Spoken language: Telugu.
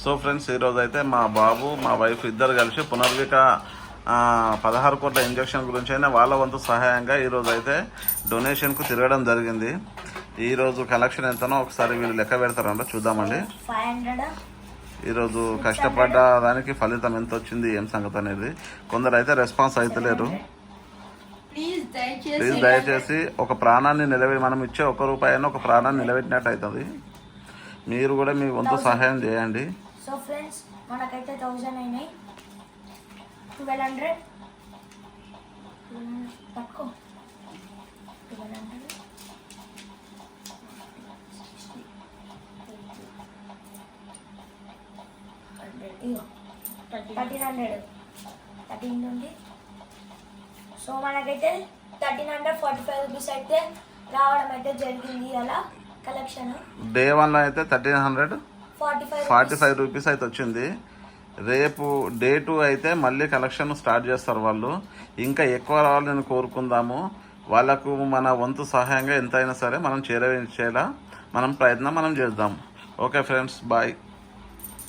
సో ఫ్రెండ్స్, ఈరోజు అయితే మా బాబు మా వైఫ్ ఇద్దరు కలిసి పునర్విక 16 కోట్ల ఇంజక్షన్ గురించి అయినా వాళ్ళ వంతు సహాయంగా ఈరోజు అయితే డొనేషన్కు తిరగడం జరిగింది. ఈరోజు కలెక్షన్ ఎంతనో ఒకసారి వీళ్ళు లెక్క పెడతారంట, చూద్దామండి. ఈరోజు కష్టపడ్డ దానికి ఫలితం ఎంత వచ్చింది, ఏం సంగతి అనేది. కొందరు అయితే రెస్పాన్స్ అవుతలేరు. ప్లీజ్ దయచేసి ఒక ప్రాణాన్ని మనం ఇచ్చే ₹1 అయినా ఒక ప్రాణాన్ని నిలబెట్టినట్టు అవుతుంది. మీరు కూడా మీ వంతు సహాయం చేయండి. సో ఫ్రెండ్స్, మనకైతే 1000 అయినాయి. 1200 తక్కువ 1200 1300 ఉంది. సో మనకైతే 1345 రూపీస్ అయితే రావడం అయితే జరిగింది. అలా కలెక్షన్ డే 1 అయితే 1345 రూపీస్ అయితే వచ్చింది. రేపు డే 2 అయితే మళ్ళీ కలెక్షన్ స్టార్ట్ చేస్తారు వాళ్ళు. ఇంకా ఎక్కువ రావాలని కోరుకుందాము. వాళ్ళకు మన వంతు సహాయంగా ఎంతైనా సరే మనం చేరవేసేలా ప్రయత్నం చేద్దాం. Okay friends, bye.